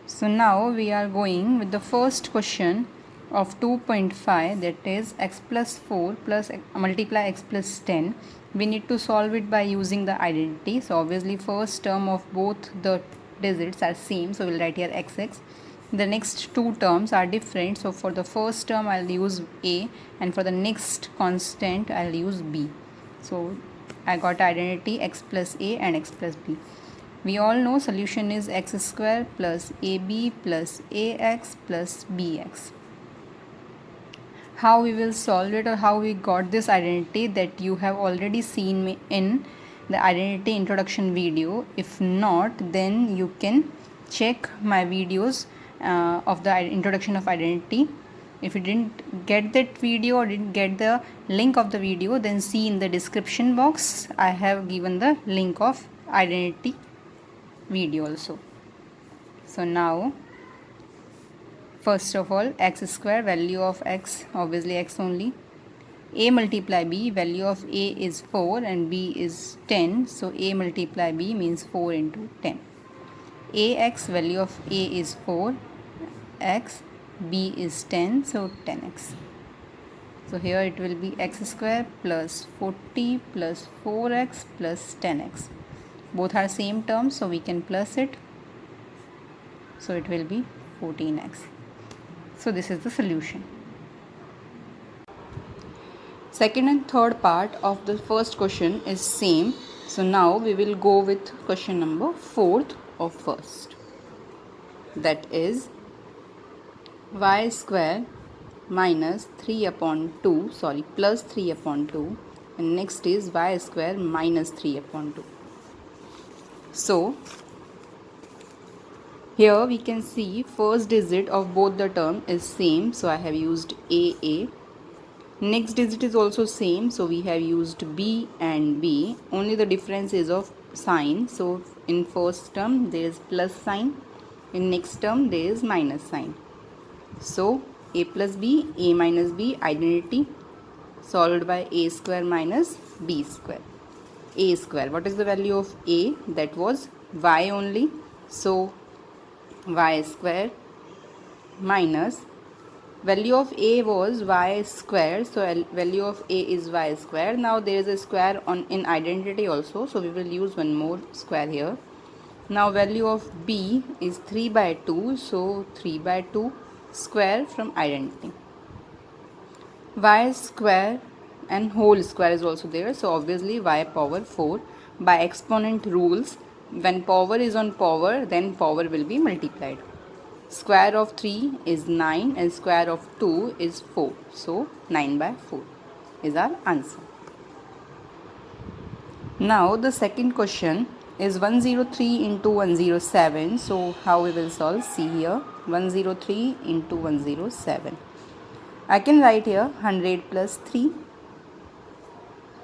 So now we are going with the first question of 2.5, that is x plus 4 plus multiply x plus 10. We need to solve it by using the identity. So obviously first term of both the digits are same, so we'll write here xx. The next two terms are different, so for the first term I'll use a, and for the next constant I'll use b. So I got identity x plus a and x plus b. We all know solution is x square plus ab plus ax plus bx. How we will solve it, or how we got this identity, that you have already seen me in the identity introduction video. If not, then you can check my videos of the introduction of identity. If you didn't get that video or didn't get the link of the video, then see in the description box. I have given the link of identity video also. So now first of all, x square, value of x, obviously x only. A multiply b, value of a is 4 and b is 10, so a multiply b means 4 into 10. Ax, value of a is 4 x, b is 10, so 10x. So here it will be x square plus 40 plus 4x plus 10x. Both are same terms, so we can plus it. So it will be 14x. So this is the solution. Second and third part of the first question is same. So now we will go with question number 4th of first. That is y square minus 3 upon 2, plus 3 upon 2, and next is y square minus 3 upon 2. So here we can see first digit of both the term is same, so I have used AA. Next digit is also same, so we have used B and B. Only the difference is of sign. So in first term there is plus sign, in next term there is minus sign. So a plus b, a minus b, identity, solved by a square minus b square. A square, what is the value of a? That was y only, so y square minus value of a was y square, so value of a is y square. Now there is a square in identity also, so we will use one more square here. Now value of b is 3 by 2, so 3 by 2 square from identity. Y square and whole square is also there, so obviously y power 4. By exponent rules, when power is on power, then power will be multiplied. Square of 3 is 9 and square of 2 is 4, so 9 by 4 is our answer. Now the second question is 103 into 107. So how we will solve? See here, 103 into 107. I can write here 100 plus 3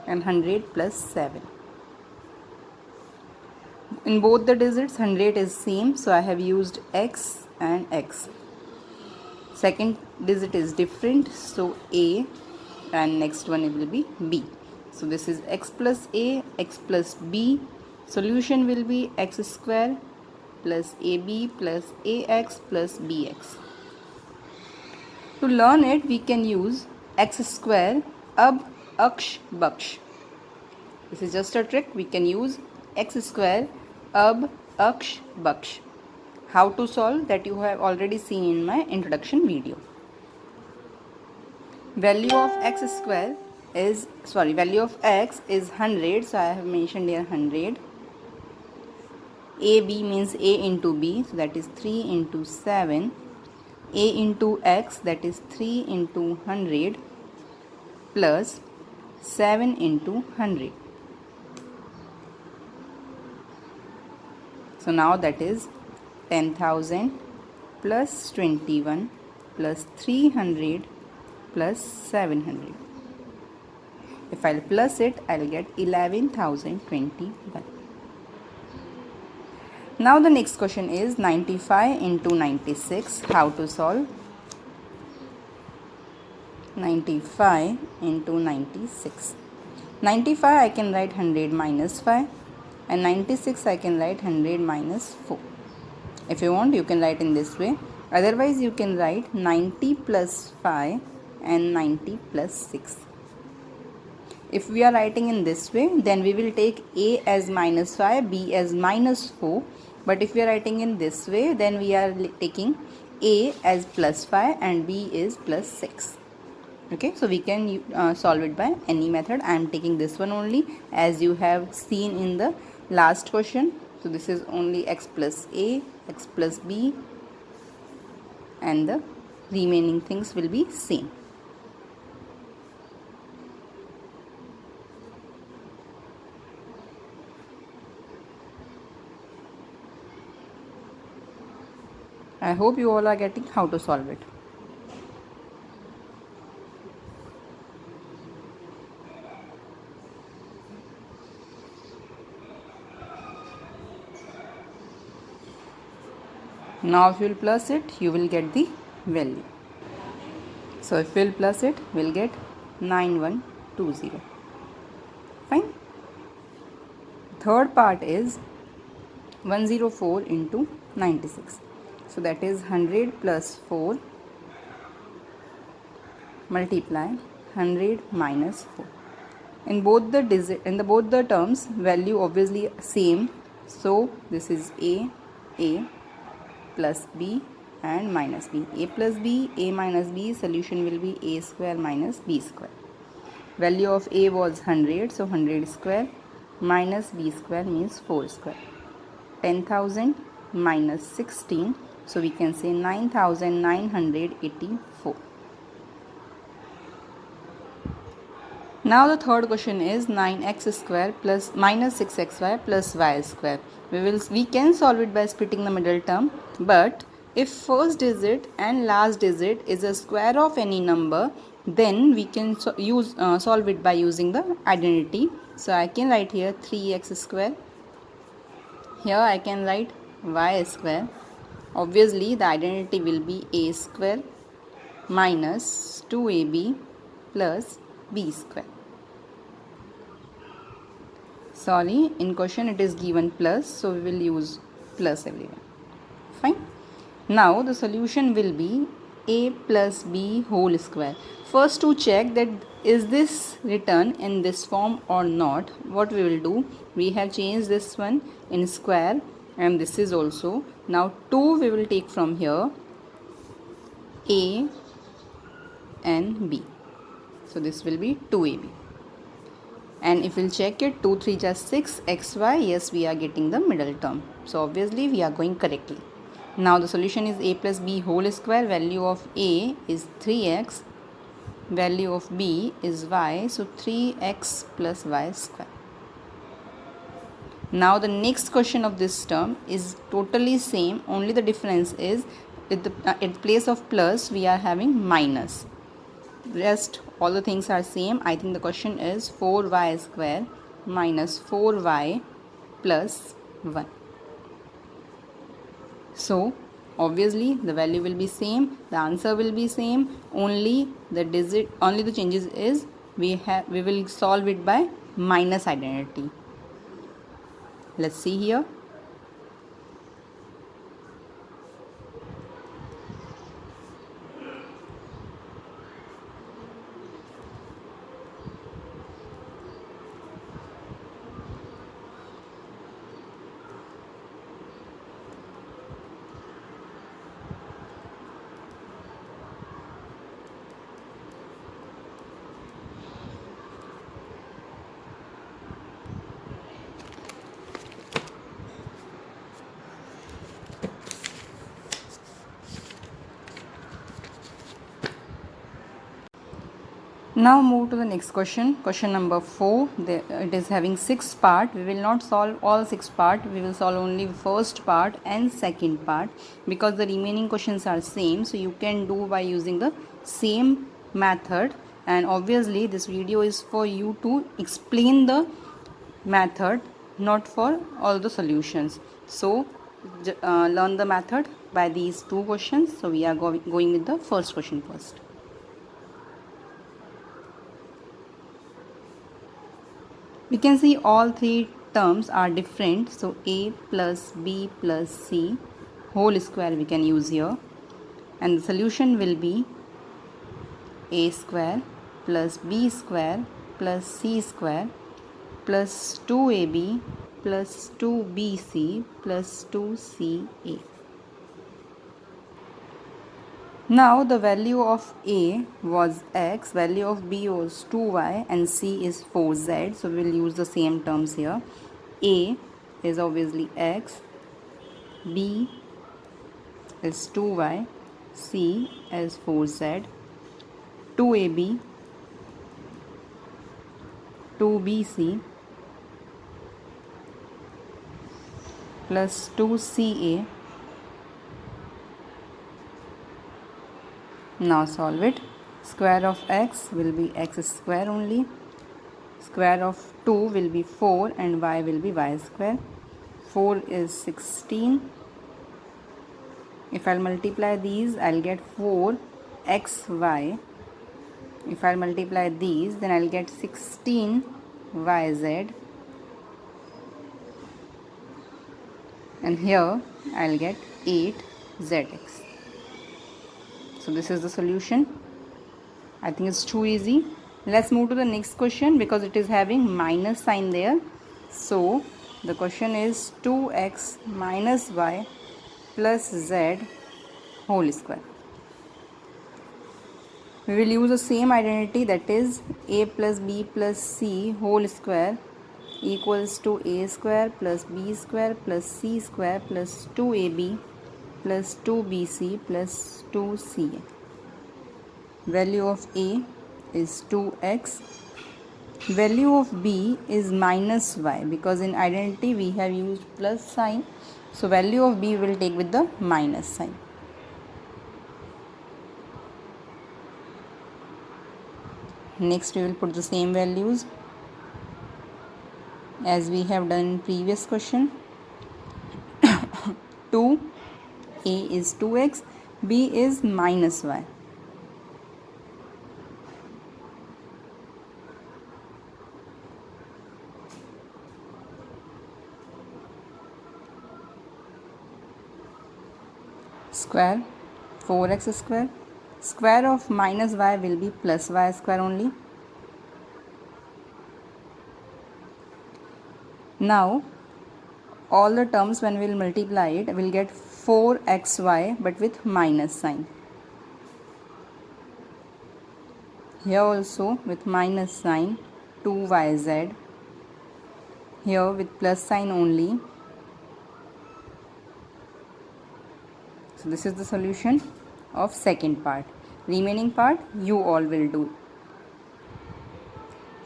and 100 plus 7. In both the digits 100 is same, so I have used x and x. Second digit is different, so a, and next one it will be b. So this is x plus a, x plus b. Solution will be x square plus ab plus ax plus bx. To learn it, we can use x square ab aksh baksh. This is just a trick. We can use x square ab aksh baksh. How to solve, that you have already seen in my introduction video. Value of x square is, value of x is 100, so I have mentioned here 100. AB means a into b, so that is 3 into 7. A into x, that is 3 into 100 plus 7 into 100. So now that is 10,000 plus 21 plus 300 plus 700. If I'll plus it, I'll get 11,021. Now the next question is 95 into 96. How to solve? 95 into 96. 95 I can write 100 minus 5, and 96 I can write 100 minus 4. If you want, you can write in this way. Otherwise, you can write 90 plus 5 and 90 plus 6. If we are writing in this way, then we will take A as minus 5, B as minus 4. But if we are writing in this way, then we are taking A as plus 5 and B is plus 6. Okay, so we can solve it by any method. I am taking this one only, as you have seen in the last question. So this is only x plus A, x plus B, and the remaining things will be same. I hope you all are getting how to solve it. Now if you will plus it, you will get the value. So if we will plus it, we will get 9120. Fine. Third part is 104 into 96. So that is 100 plus 4 multiply 100 minus 4. In both the terms, value obviously same. So this is A plus B and minus B. A plus B, A minus B, solution will be A square minus B square. Value of A was 100, so 100 square minus B square means 4 square. 10,000 minus 16, so we can say 9,984. Now the third question is 9x square plus minus 6xy plus y square. We can solve it by splitting the middle term, but if first digit and last digit is a square of any number, then we can solve it by using the identity. So I can write here 3x square. Here I can write y square. Obviously the identity will be a square minus 2ab plus b square. Sorry, in question it is given plus, so we will use plus everywhere. Fine. Now the solution will be a plus b whole square. First, to check that is this written in this form or not, what we will do, we have changed this one in square and this is also. Now 2 we will take from here, a and b. So this will be 2ab. And if we'll check it, 2 3 just 6 xy, yes, we are getting the middle term. So obviously we are going correctly. Now the solution is a plus b whole square. Value of a is 3x, value of b is y, so 3x plus y square. Now the next question of this term is totally same, only the difference is at place of plus we are having minus. Rest all the things are same. I think the question is 4y square minus 4y plus 1. So obviously the value will be same, the answer will be same, only the changes is we will solve it by minus identity. Let's see here. Now move to the next question. Question number 4. It is having 6 part. We will not solve all 6 part. We will solve only first part and second part because the remaining questions are same. So you can do by using the same method. And obviously this video is for you to explain the method, not for all the solutions. So learn the method by these 2 questions. So we are going with the first question first. We can see all 3 terms are different. So a plus b plus c whole square we can use here, and the solution will be a square plus b square plus c square plus 2ab plus 2bc plus 2ca. Now the value of a was x, value of b was 2y, and c is 4z. So we will use the same terms here. A is obviously x, b is 2y, c is 4z, 2ab, 2bc plus 2ca. Now solve it. Square of x will be x square only. Square of 2 will be 4 and y will be y square. 4 is 16. If I'll multiply these, I'll get 4xy. If I'll multiply these, then I'll get 16yz. And here I'll get 8zx. So this is the solution. I think it's too easy. Let's move to the next question because it is having minus sign there. So the question is 2x minus y plus z whole square. We will use the same identity, that is a plus b plus c whole square equals to a square plus b square plus c square plus 2ab plus 2bc plus 2ca. Value of a is 2x. Value of b is minus y because in identity we have used plus sign. So value of b will take with the minus sign. Next we will put the same values as we have done in previous question. 2, a is 2x, b is minus y. Square 4x square. Square of minus y will be plus y square only. Now all the terms when we will multiply it, we will get 4xy but with minus sign. Here also with minus sign 2yz. Here with plus sign only. So this is the solution of second part. Remaining part you all will do.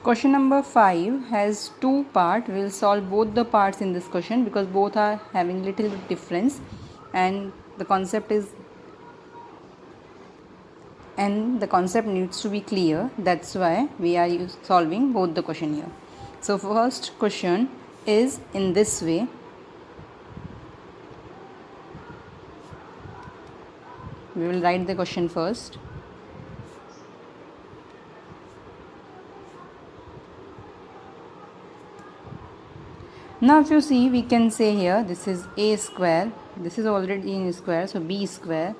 Question number 5 has two parts. We will solve both the parts in this question because both are having little bit difference and the concept needs to be clear. That's why we are solving both the question here. So first question is in this way. We will write the question first. Now if you see, we can say here this is a square, this is already in square, so b square,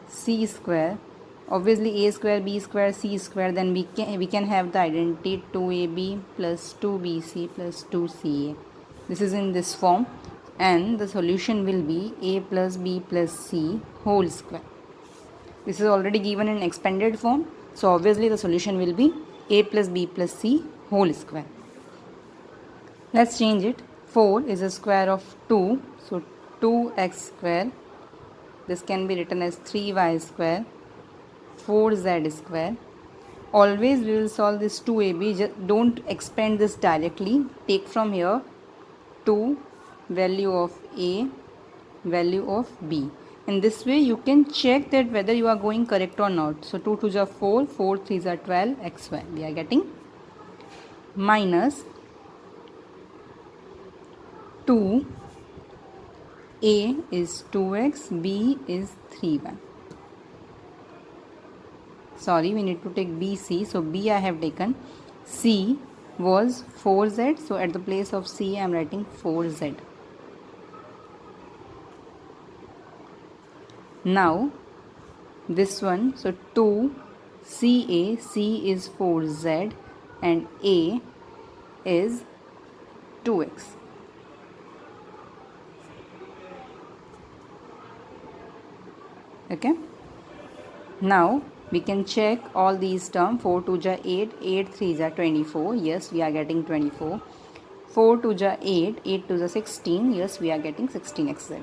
c square, obviously a square, b square, c square, then we can have the identity 2ab plus 2bc plus 2ca. This is in this form and the solution will be a plus b plus c whole square. This is already given in expanded form, so obviously the solution will be a plus b plus c whole square. Let's change it. 4 is a square of 2, so 2x square. This can be written as 3y square, 4z square. Always we will solve this 2ab, just don't expand this directly. Take from here 2, value of a, value of b. In this way you can check that whether you are going correct or not. So 2 2s are 4, 4 3s are 12, xy. We are getting minus 2, a is 2x, b is 3y. Sorry, we need to take bc, so b I have taken. C was 4z, so at the place of c I am writing 4z. Now this one, so 2 CA, C is 4Z and A is 2x. Okay. Now we can check all these terms. 4 2 ja 8, 8 3 ja 24. Yes, we are getting 24. 4 2 ja 8, 8 2 ja 16. Yes, we are getting 16xz.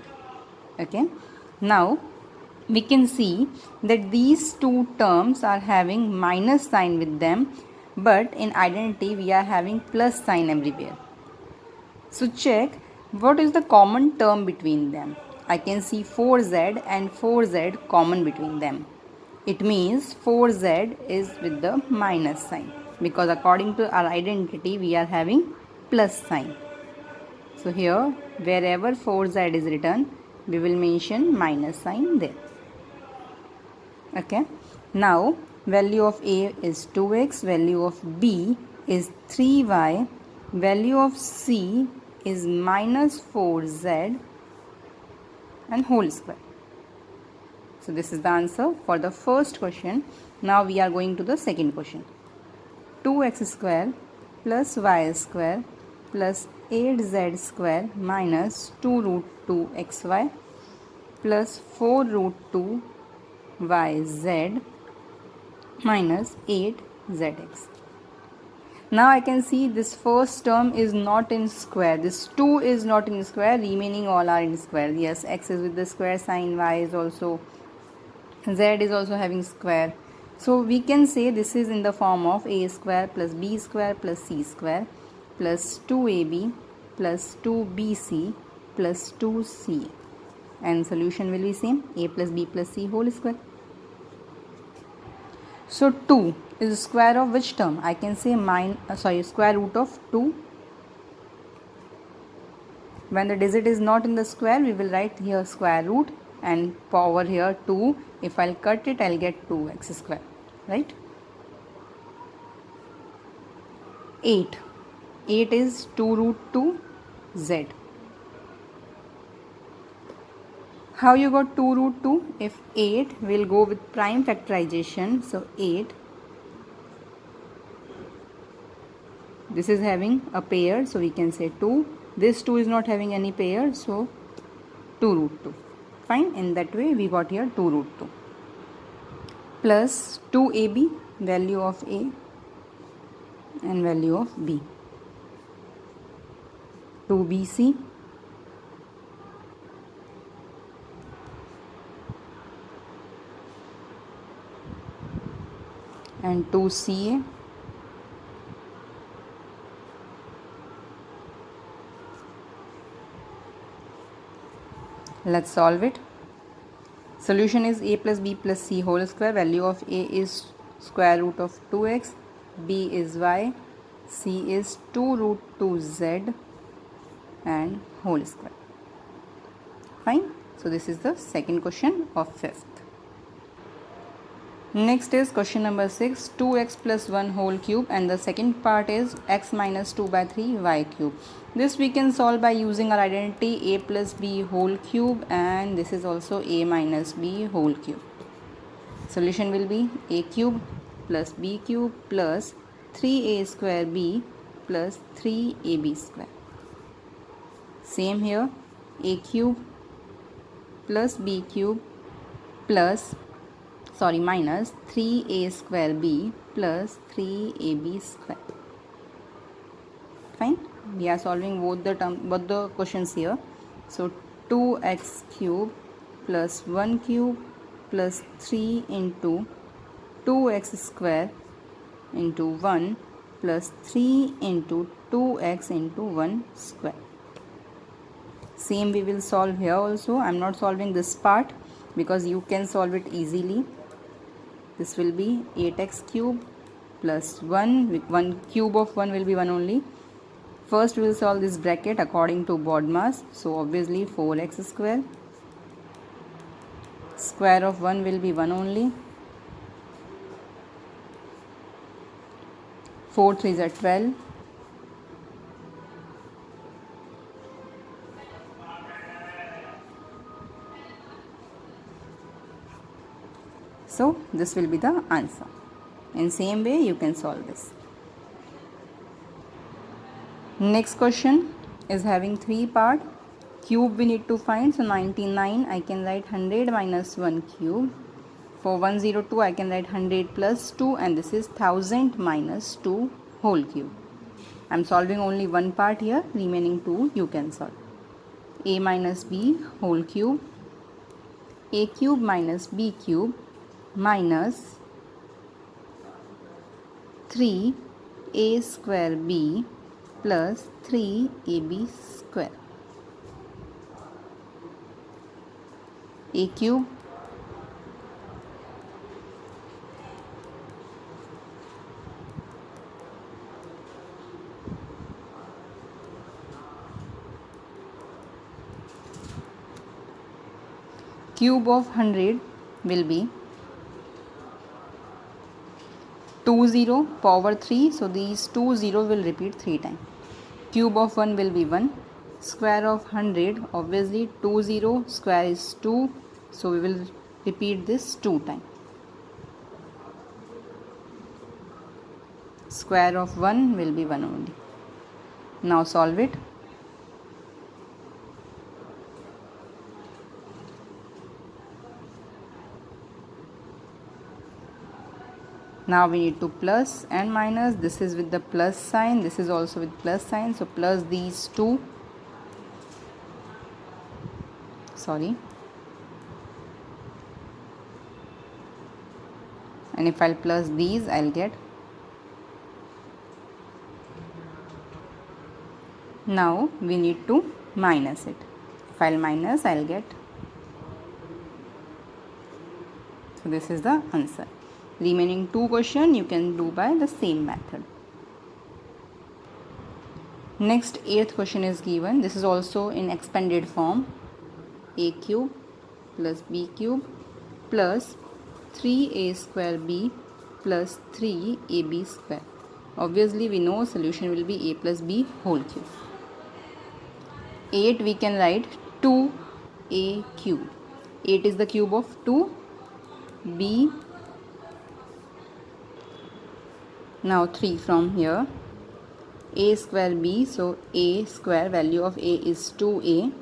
Okay. Now we can see that these two terms are having minus sign with them, but in identity we are having plus sign everywhere. So check what is the common term between them. I can see 4z and 4z common between them. It means 4z is with the minus sign, because according to our identity we are having plus sign. So here wherever 4z is written, we will mention minus sign there. Okay. Now value of A is 2x, value of B is 3y, value of C is minus 4z and whole square. So this is the answer for the first question. Now we are going to the second question. 2x square plus y square plus 8z square minus 2 root 2 xy plus 4 root 2 yz minus 8zx. Now I can see this first term is not in square. This 2 is not in square. Remaining all are in square. Yes, x is with the square sign. Y is also. Z is also having square. So we can say this is in the form of a square plus b square plus c square plus 2ab plus 2bc plus 2c. And solution will be same. A plus b plus c whole square. So 2 is square of which term? I can say square root of 2. When the digit is not in the square, we will write here square root and power here 2. If I'll cut it, I'll get 2x square, right? 8. 8 is 2 root 2 z. How you got 2 root 2? If 8 will go with prime factorization, so 8. This is having a pair, so we can say 2. This 2 is not having any pair, so 2 root 2. Fine, in that way we got here 2 root 2. Plus 2ab, value of a and value of b. 2bc and 2ca. Let's solve it. Solution is a plus b plus c whole square. Value of a is square root of 2x, b is y, c is 2 root 2z and whole square. Fine. So this is the second question of fifth. Next is question number 6, 2x plus 1 whole cube, and the second part is x minus 2 by 3 y cube. This we can solve by using our identity a plus b whole cube, and this is also a minus b whole cube. Solution will be a cube plus b cube plus 3a square b plus 3ab square. Same here, a cube plus b cube plus minus 3a square b plus 3ab square. Fine. We are solving both the questions here. So 2x cube plus 1 cube plus 3 into 2x square into 1 plus 3 into 2x into 1 square. Same we will solve here also. I am not solving this part because you can solve it easily. This will be 8x cube plus 1. 1 cube of 1 will be 1 only. First we will solve this bracket according to BODMAS. So obviously 4x square. Square of 1 will be 1 only. 4 3s are 12. So this will be the answer. In same way you can solve this. Next question is having 3 part. Cube we need to find. So 99 I can write 100 minus 1 cube. For 102 I can write 100 plus 2, and this is 1000 minus 2 whole cube. I am solving only one part here, remaining 2 you can solve. A minus b whole cube, a cube minus b cube minus 3a square b plus 3ab square. A cube cube of 100 will be 20 power 3, so these 20 will repeat 3 times. Cube of 1 will be 1. Square of 100, obviously 20 square is 2, so we will repeat this 2 times. Square of 1 will be 1 only. Now solve it. Now we need to plus and minus. This is with the plus sign, this is also with plus sign, so plus these two, and if I'll plus these I'll get. Now we need to minus it. If I'll minus I'll get. So this is the answer. Remaining 2 questions you can do by the same method. Next 8th question is given. This is also in expanded form. A cube plus b cube plus 3a square b plus 3ab square. Obviously we know solution will be a plus b whole cube. 8 we can write 2a cube. 8 is the cube of 2. B. Now 3 from here. A square b, so a square, value of a is 2a,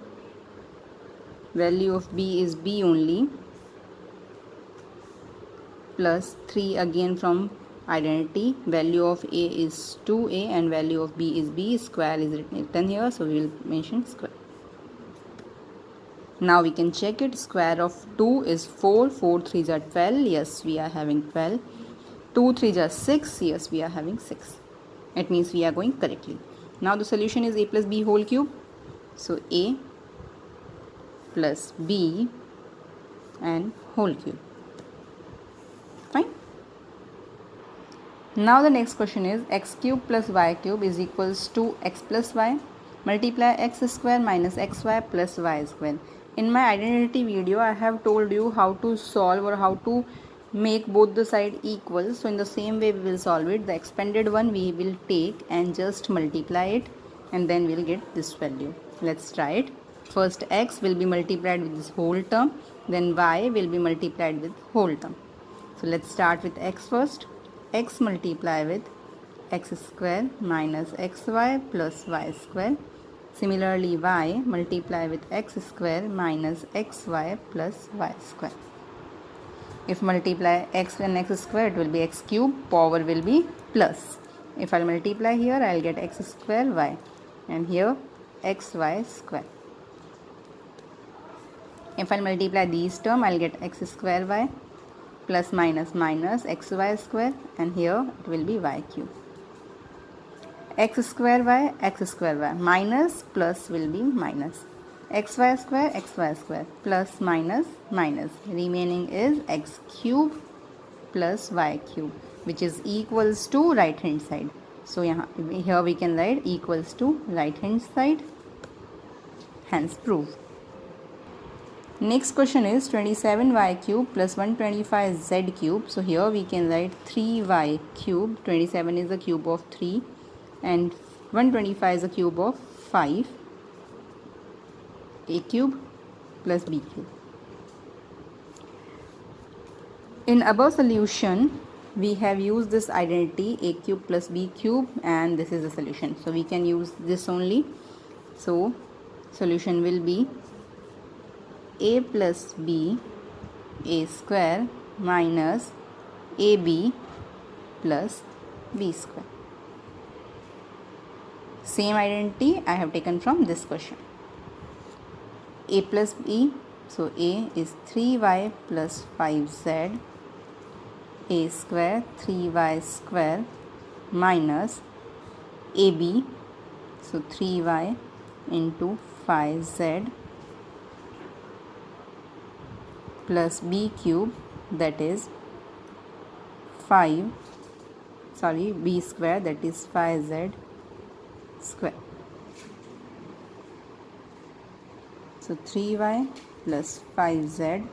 value of b is b only, plus 3 again from identity, value of a is 2a and value of b is b, square is written here, so we will mention square. Now we can check it. Square of 2 is 4, 4 3s are 12, yes we are having 12, 2 3s are 6, yes we are having 6. It means we are going correctly. Now the solution is a plus b whole cube. So a plus b and whole cube. Fine. Now the next question is x cube plus y cube is equals to x plus y. Multiply x square minus xy plus y square. In my identity video I have told you how to solve or how to make both the side equal, so in the same way we will solve it. The expanded one we will take and just multiply it, and then we'll get this value. Let's try it. First x will be multiplied with this whole term, then y will be multiplied with whole term. So let's start with x first. X multiply with x square minus xy plus y square. Similarly y multiply with x square minus xy plus y square. If multiply x and x square, it will be x cube, power will be plus. If I multiply here, I will get x square y, and here xy square. If I multiply these terms, I will get x square y plus minus minus xy square, and here it will be y cube. X square y, minus plus will be minus. Xy square plus minus minus, remaining is x cube plus y cube, which is equals to right hand side. So here we can write equals to right hand side, hence proof. Next question is 27y cube plus 125z cube. So here we can write 3y cube. 27 is the cube of 3 and 125 is the cube of 5. A cube plus b cube. In above solution, we have used this identity a cube plus b cube, and this is the solution. So we can use this only. So solution will be a plus b a square minus ab plus b square. Same identity I have taken from this question. A plus b, so a is 3y plus 5z, a square 3y square minus ab, so 3y into 5z plus b cube, that is b square, that is 5z square. So 3y plus 5z,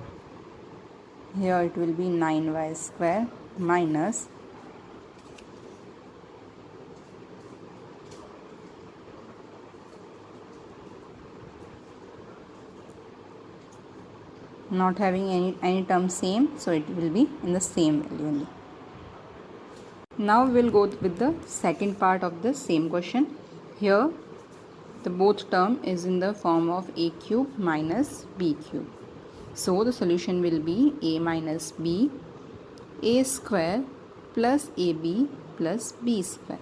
here it will be 9y square minus not having any term same, so it will be in the same value only. Now we will go with the second part of the same question. Here the both term is in the form of a cube minus b cube. So the solution will be a minus b, a square plus ab plus b square.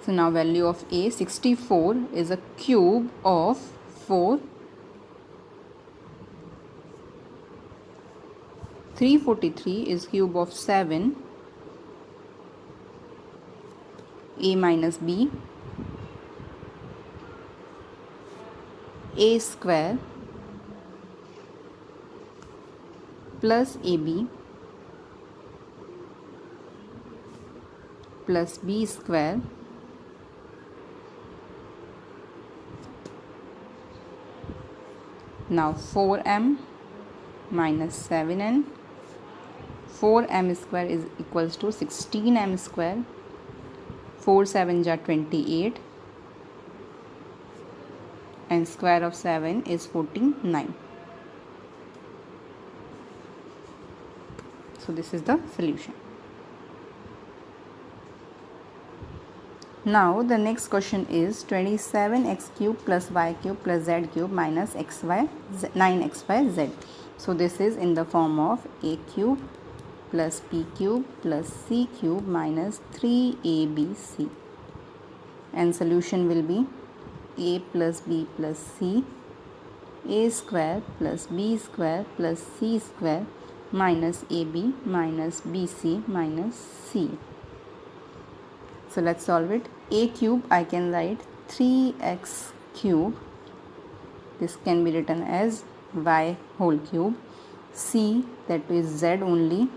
So now value of a 64 is a cube of 4. 343 is cube of 7. A minus b, a square plus ab plus b square now 4m minus 7n. 4m square is equals to 16m square. 4 7 ja 28 and square of 7 is 49. So this is the solution. Now the next question is 27x cube plus y cube plus z cube minus 9xy z. So this is in the form of a cube plus b cube plus c cube minus 3abc, and solution will be a plus b plus c, a square plus b square plus c square minus ab minus bc minus c. So let's solve it. A cube I can write 3x cube, this can be written as y whole cube, c that is z only,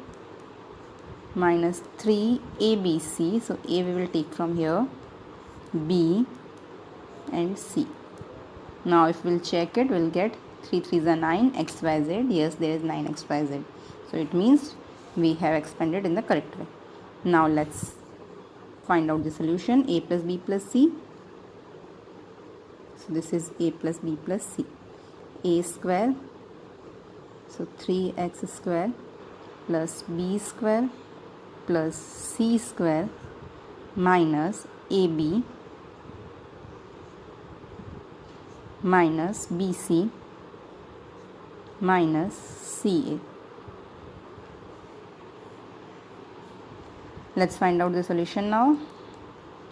minus 3abc, so a we will take from here, b and c. Now if we will check it, we will get 3 3s are 9, xyz, yes there is 9 xyz, so it means we have expanded in the correct way. Now let's find out the solution. A plus b plus c, so this is a plus b plus c. A square, so 3x square plus b square plus c square minus ab minus bc minus ca. Let's find out the solution now.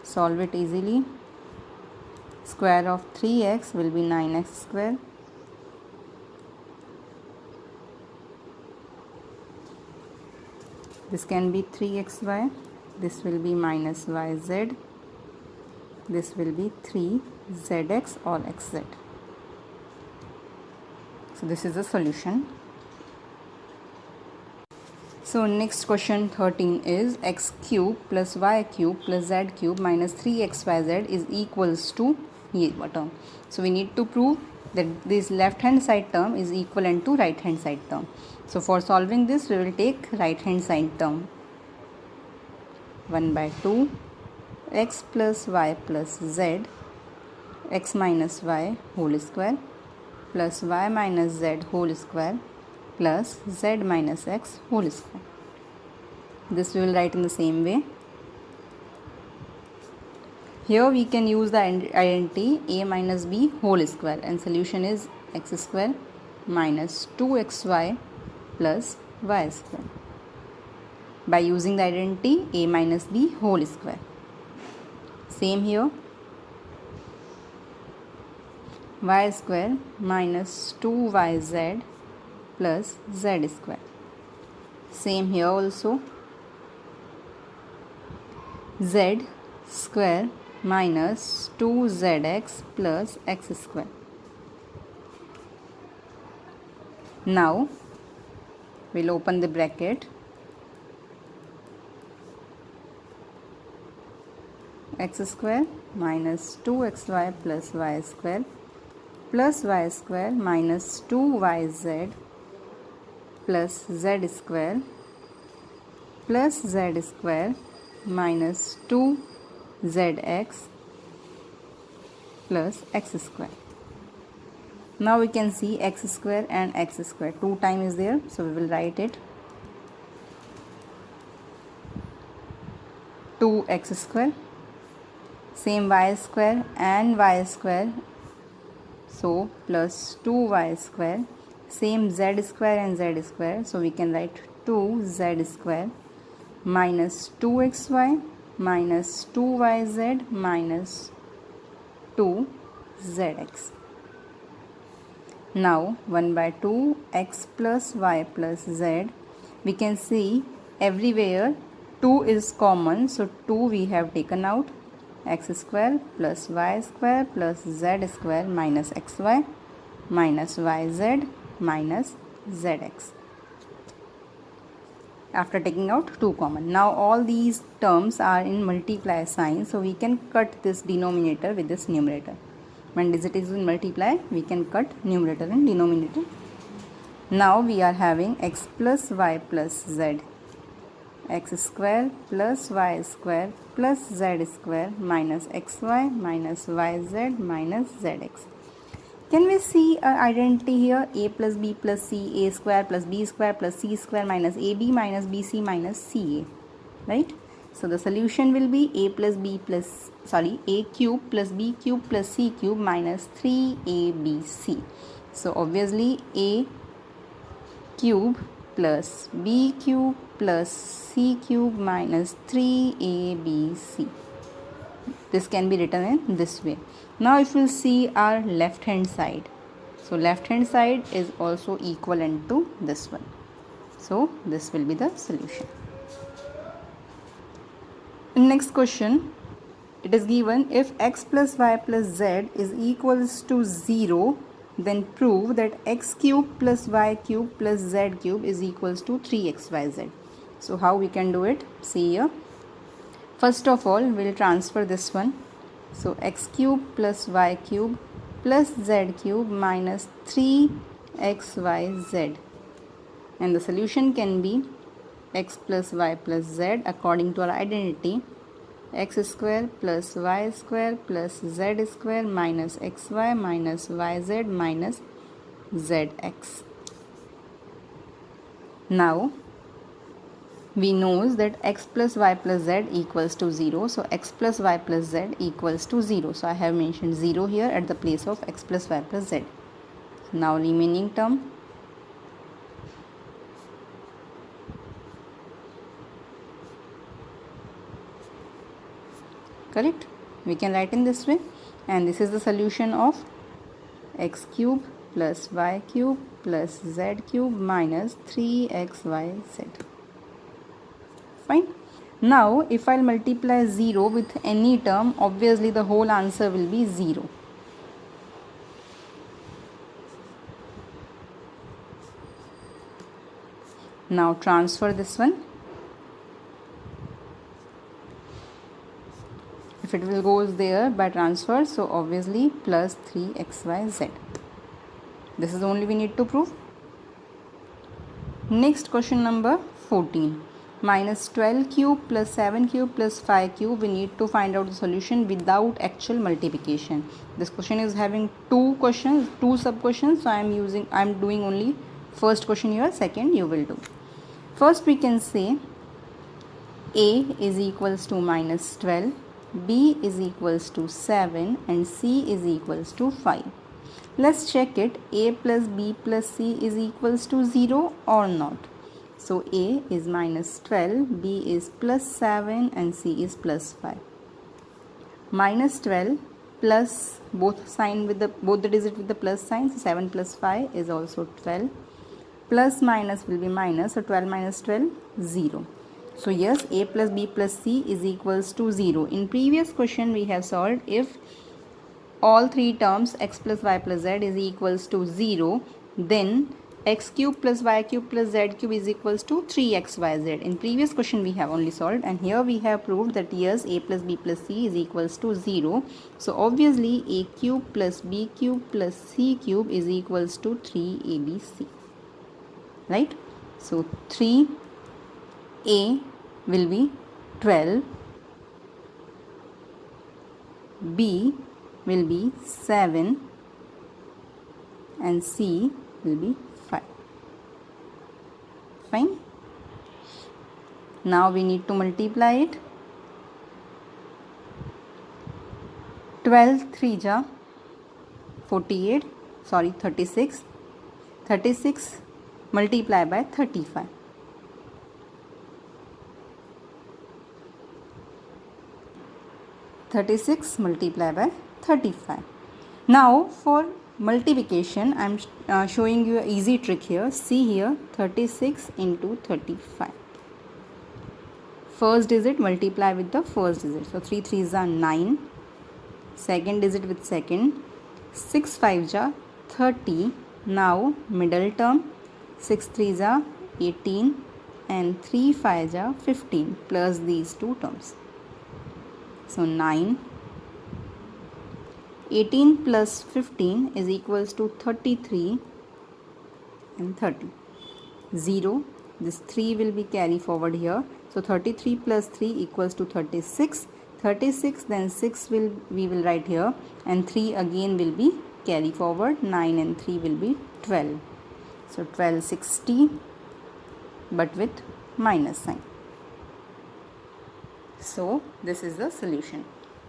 Solve it easily. Square of 3x will be 9x square. This can be 3xy. This will be minus yz. This will be 3zx or xz. So this is the solution. So next question 13 is x cube plus y cube plus z cube minus 3xyz is equals to ये term. So we need to prove that this left hand side term is equivalent to right hand side term. So for solving this we will take right hand side term. 1 by 2 x plus y plus z, x minus y whole square plus y minus z whole square plus z minus x whole square. This we will write in the same way. Here we can use the identity a minus b whole square, and solution is x square minus 2xy plus y square, by using the identity a minus b whole square. Same here, y square minus 2yz plus z square. Same here also, z square minus 2zx plus x square. Now we'll open the bracket. X square minus 2xy plus y square minus 2yz plus z square minus 2zx plus x square. Now we can see x square and x square, 2 times is there, so we will write it 2x square. Same y square and y square, so plus 2y square. Same z square and z square, so we can write 2z square minus 2xy minus 2yz minus 2zx. Now 1 by 2 x plus y plus z, we can see everywhere 2 is common, so 2 we have taken out. X square plus y square plus z square minus xy minus yz minus zx, after taking out 2 common. Now all these terms are in multiply sign, so we can cut this denominator with this numerator. When digit is in multiply, we can cut numerator and denominator. Now we are having x plus y plus z, x square plus y square plus z square minus xy minus yz minus zx. Can we see an identity here? A plus b plus c, a square plus b square plus c square minus ab minus bc minus ca, right? So the solution will be a cube plus b cube plus c cube minus 3abc. So obviously a cube plus b cube plus c cube minus 3abc. This can be written in this way. Now if we'll see our left hand side, so left hand side is also equivalent to this one. So this will be the solution. In next question, it is given if x plus y plus z is equals to 0, then prove that x cube plus y cube plus z cube is equals to 3xyz. So how we can do it? See here. First of all, we'll transfer this one. So x cube plus y cube plus z cube minus 3xyz. And the solution can be x plus y plus z according to our identity, x square plus y square plus z square minus xy minus yz minus zx. Now we know that x plus y plus z equals to 0, so x plus y plus z equals to 0. So I have mentioned 0 here at the place of x plus y plus z. Now remaining term, correct? We can write in this way, and this is the solution of x cube plus y cube plus z cube minus 3xyz. Fine. Now if I'll multiply 0 with any term, obviously the whole answer will be 0. Now transfer this one. If it will goes there by transfer, so obviously plus 3xyz. This is only we need to prove. Next question number 14. Minus 12 cube plus 7 cube plus 5 cube, we need to find out the solution without actual multiplication. This question is having two sub questions, so I am doing only First question here, second you will do. First we can say A is equals to minus 12, B is equals to 7 and C is equals to 5. Let's check it. A plus B plus C is equals to 0 or not. So A is minus 12, B is plus 7 and C is plus 5. Minus 12 plus both the digit with the plus sign, so 7 plus 5 is also 12. Plus minus will be minus, so 12 minus 12, 0. So yes, A plus B plus C is equals to 0. In previous question we have solved if all three terms x plus y plus z is equals to 0, then x cube plus y cube plus z cube is equals to 3xyz. In previous question we have only solved, and here we have proved that yes, A plus B plus C is equals to 0. So obviously A cube plus B cube plus C cube is equals to 3abc. Right? So 3a will be 12, B will be 7 and C will be 5. Fine. Now we need to multiply it. 12 3 ja 48, sorry 36. 36 multiply by 35. 36 multiply by 35. Now for multiplication I am showing you an easy trick here. See here, 36 into 35. First digit multiply with the first digit. So 3 3s are 9. Second digit with second. 6 5s are 30. Now middle term. 6 3s are 18 and 3 5s are 15 plus these two terms. So 9. 18 plus 15 is equals to 33 and 30. 0. This 3 will be carry forward here. So 33 plus 3 equals to 36. 36 then 6 we will write here, and 3 again will be carry forward. 9 and 3 will be 12. So 1260 but with minus sign. So this is the solution.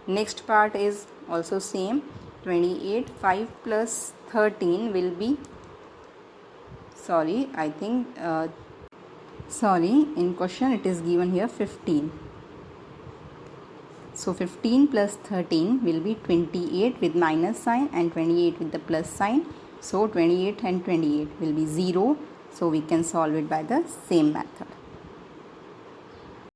Next part is also same. 28. 5 plus 13 will be, sorry, I think in question it is given here 15. So 15 plus 13 will be 28 with minus sign and 28 with the plus sign. So 28 and 28 will be 0. So we can solve it by the same method.